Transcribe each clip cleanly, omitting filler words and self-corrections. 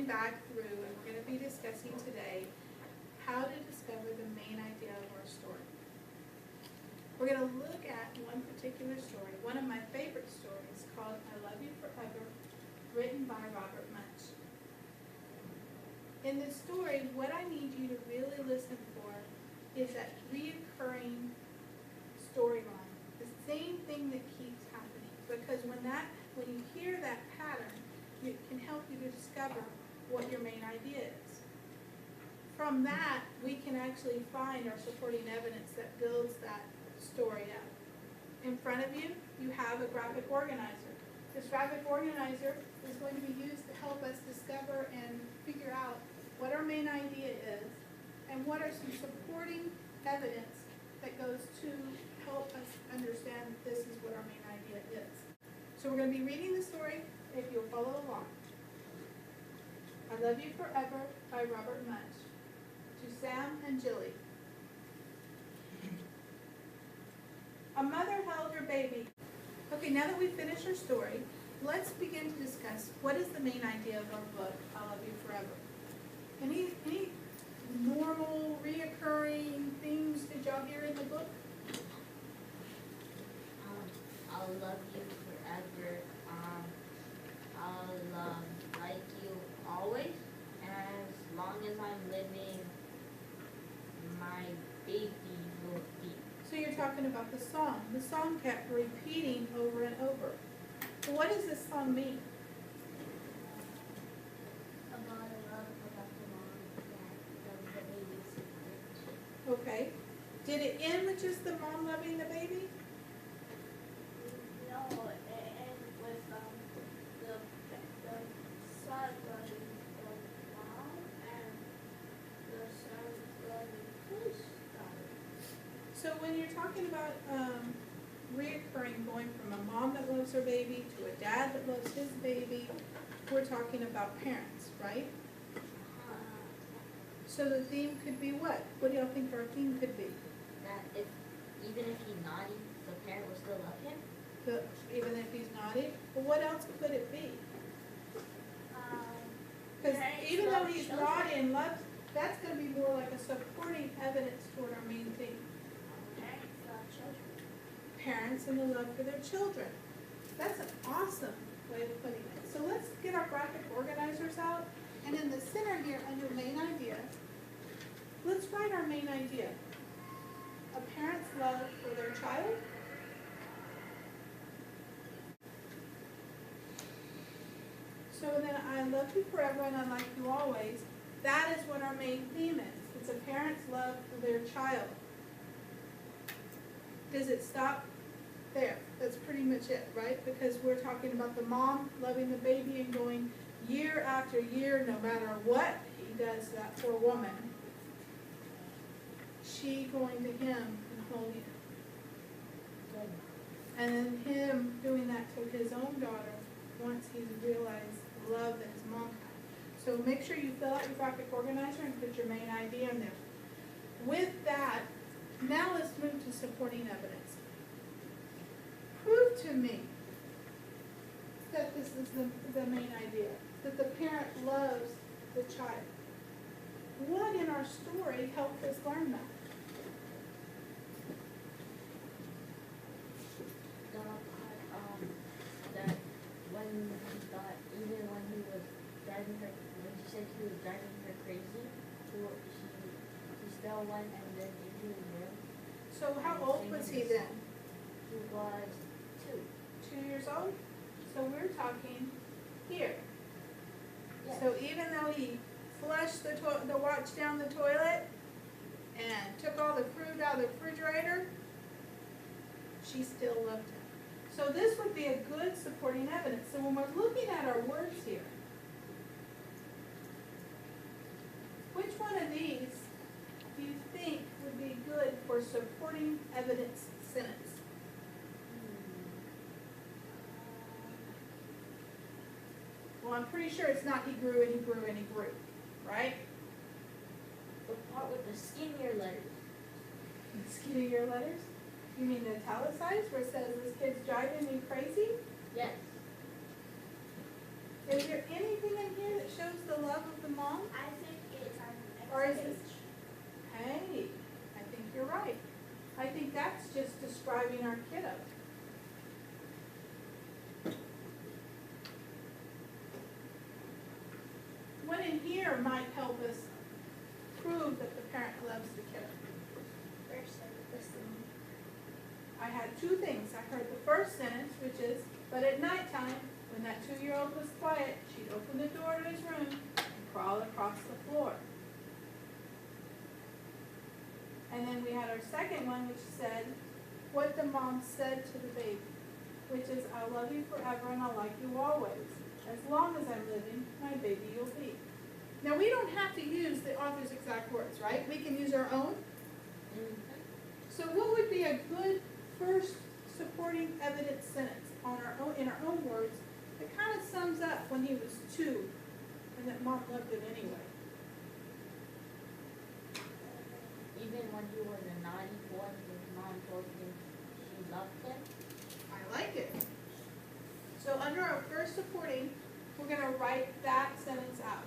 back through, and we're going to be discussing today how to discover the main idea of our story. We're going to look at one particular story, one of my favorite stories, called I Love You Forever, written by Robert Munch. In this story, what I need you to really listen for is that reoccurring storyline, the same thing that keeps happening. Because when you hear that pattern, it can help you to discover what your main idea is. From that, we can actually find our supporting evidence that builds that story up. In front of you, you have a graphic organizer. This graphic organizer is going to be used to help us discover and figure out what our main idea is and what are some supporting evidence that goes to help us understand that this is what our main idea is. So we're going to be reading the story if you'll follow along. I Love You Forever by Robert Munch. To Sam and Jilly. A mother held her baby. Okay, now that we've finished our story, let's begin to discuss what is the main idea of our book, I Love You Forever. Any normal, reoccurring things did y'all hear in the book? I'll love you forever. I'll like you always. As long as I'm living, my baby will be. So you're talking about the song. The song kept repeating over and over. What does this song mean? About love, about the mom that loves the baby so much. Okay. Did it end with just the mom loving the baby? No, it ends with the son loving the mom and the son loving his daughter. So when you're talking about reoccurring, going from a mom that loves her baby to a dad that loves his baby, we're talking about parents, right? So the theme could be what? What do y'all think our theme could be? That even if he's naughty, the parent will still love him. Even if he's naughty? Well, what else could it be? Because Parents even though love he's children. naughty and loves, that's going to be more like a supporting evidence toward our main theme. Parents love children. Parents and the love for their children. That's an awesome way of putting it. So let's get our graphic organizers out. And in the center here, under main idea, let's write our main idea. A parent's love for their child. So then I love you forever and I like you always. That is what our main theme is. It's a parent's love for their child. Does it stop there? That's pretty much it, right? Because we're talking about the mom loving the baby and going year after year, no matter what he does that poor woman, she going to him and holding him. And then him doing that to his own daughter once he's realized the love that his mom had. So make sure you fill out your graphic organizer and put your main idea in there. With that, now let's move to supporting evidence. Prove to me that this is the main idea, that the parent loves the child. What in our story helped us learn that? The part that when he thought, even when he was driving her, when she said he was driving her crazy, she still went and then into the room. So how old was he then? He was 2. 2 years old? So we're talking here. Yes. So even though he flushed the watch down the toilet and took all the food out of the refrigerator, she still loved him. So this would be a good supporting evidence. So when we're looking at our words here, which one of these do you think would be good for supporting evidence sentence? Well, I'm pretty sure it's not he grew and he grew and he grew, right? The part with the skinnier letters. Skinnier letters? You mean the italicized where it says this kid's driving me crazy? Yes. Is there anything in here that shows the love Or is this, hey, I think you're right. I think that's just describing our kiddo. What in here might help us prove that the parent loves the kiddo? First, listening. I had two things. I heard the first sentence, which is, but at nighttime, when that 2-year-old was quiet, she'd open the door to his room and crawl across the floor. And then we had our second one, which said, what the mom said to the baby, which is, I love you forever and I'll like you always. As long as I'm living, my baby you'll be. Now, we don't have to use the author's exact words, right? We can use our own. So what would be a good first supporting evidence sentence on our own, in our own words that kind of sums up when he was 2 and that mom loved him anyway? Even when he was a naughty boy, his mom told him she loved him. I like it. So under our first supporting, we're going to write that sentence out.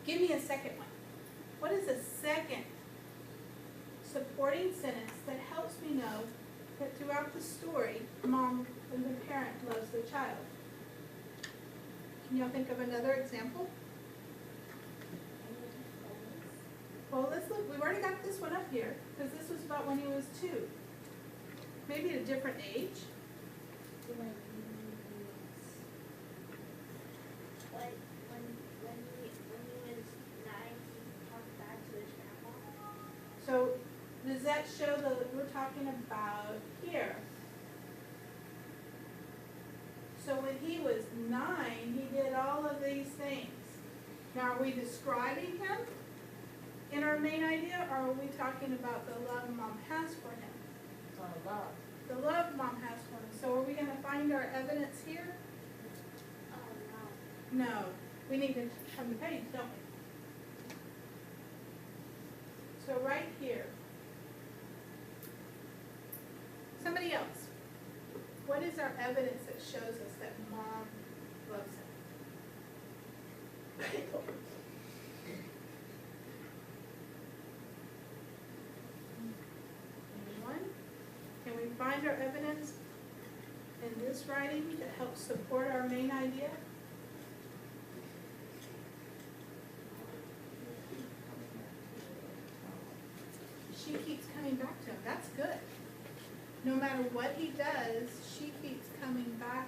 Give me a second one. What is a second supporting sentence that helps me know that throughout the story, mom and the parent loves the child? Can y'all think of another example? Well, let's look. We've already got this one up here because this was about when he was 2. Maybe at a different age. So does that show that we're talking about here? So when he was 9, he did all of these things. Now, are we describing him in our main idea, or are we talking about the love mom has for him? The love. The love mom has for him. So are we going to find our evidence here? No. We need to turn the page, don't we? So right here. Somebody else. What is our evidence that shows us that mom loves him? Anyone? Can we find our evidence in this writing that helps support our main idea? She keeps coming back to him. That's good. No matter what he does, she keeps coming back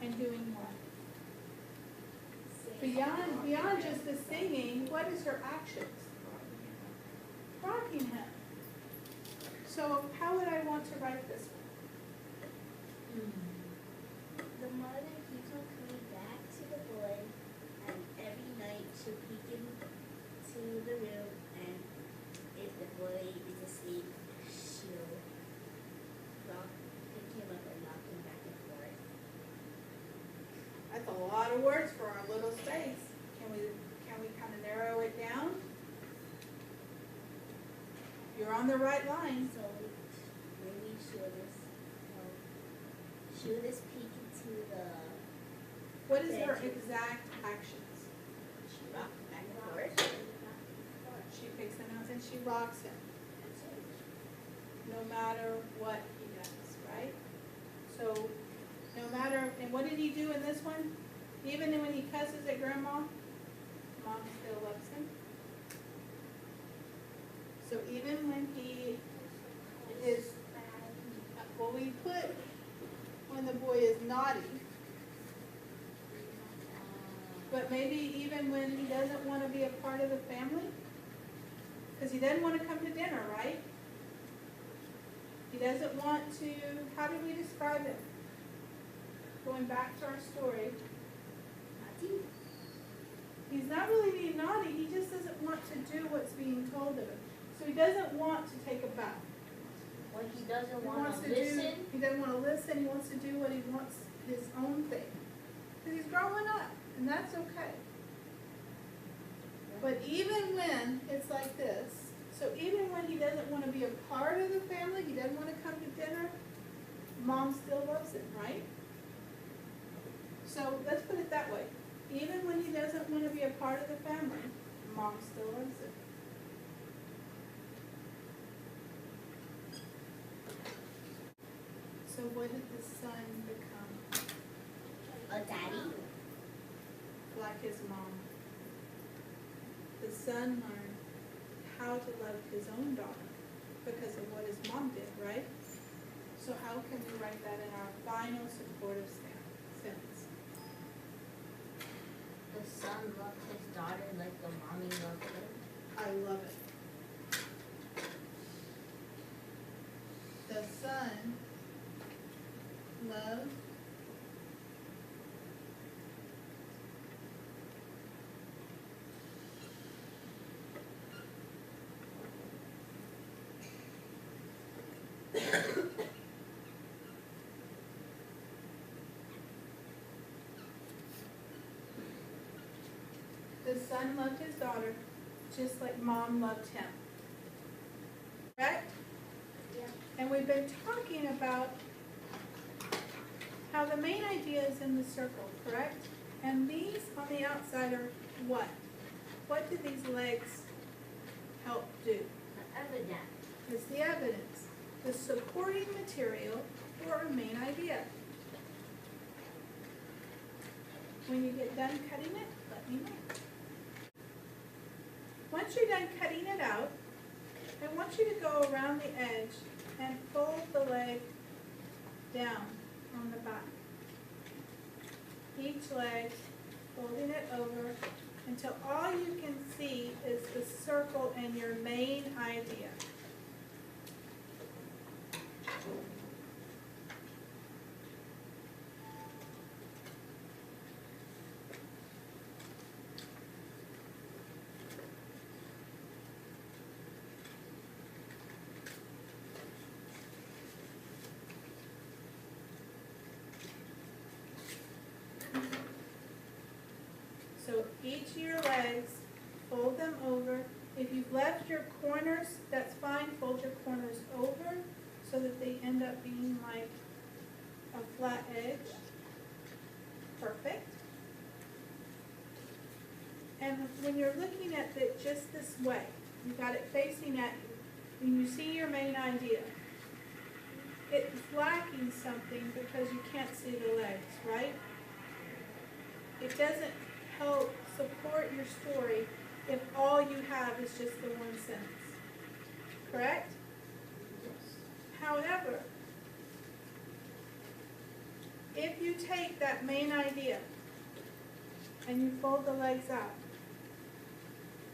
and doing what? Beyond just the singing, what is her actions? Rocking him. So how would I want to write this one? The mother keeps on coming back to the boy, and every night she'll peek into the room, and if the boy is asleep, she'll pick him up and knock him back and forth. That's a lot of words for our little space. Can we kind of narrow it down? You're on the right line. So maybe she'll just peek into the. What is her exact actions? She rocks back and forth. She picks him up and she rocks him. No matter what he does, right? So, no matter, and what did he do in this one? Even when he cusses at grandma, mom still loves him. So even when he is, well, we put when the boy is naughty, but maybe even when he doesn't want to be a part of the family, because he doesn't want to come to dinner, right? He doesn't want to, how do we describe it? Going back to our story. Naughty. He's not really being naughty, he just doesn't want to do what's being told of him. So he doesn't want to take a bath. Well, he doesn't He want wants to to listen. do, he doesn't want to listen, he wants to do what he wants, his own thing. Because he's growing up, and that's okay. But even when it's like this, so even when he doesn't want to be a part of the family, he doesn't want to come to dinner, Mom still loves him, right? So let's put it that way. Even when he doesn't want to be a part of the family, Mom still loves him. So what did the son become? A daddy. Like his mom. The son learned how to love his own daughter because of what his mom did, right? So how can we write that in our final supportive sentence? The son loved his daughter like the mommy loved him. I love it. The son loved the son loved his daughter just like Mom loved him. Correct? Yeah. And we've been talking about how the main idea is in the circle, correct? And these on the outside are what? What do these legs help do? The evidence. It's the evidence, the supporting material for our main idea. When you get done cutting it, let me know. Once you're done cutting it out, I want you to go around the edge and fold the leg down on the back. Each leg, folding it over until all you can see is the circle and your main idea. So each of your legs, fold them over. If you've left your corners, that's fine. Fold your corners over so that they end up being like a flat edge. Perfect. And when you're looking at it just this way, you got it facing at you, and you see your main idea. It's lacking something because you can't see the legs, right? It doesn't help support your story if all you have is just the one sentence. Correct? Yes. However, if you take that main idea and you fold the legs out,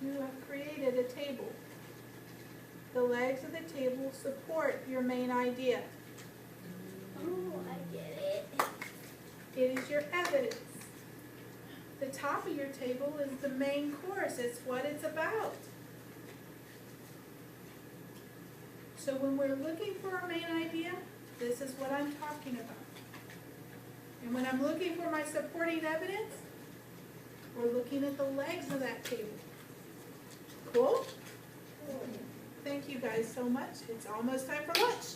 you have created a table. The legs of the table support your main idea. Oh, I get it. It is your evidence. The top of your table is the main course. It's what it's about. So when we're looking for our main idea, this is what I'm talking about. And when I'm looking for my supporting evidence, we're looking at the legs of that table. Cool? Thank you guys so much. It's almost time for lunch.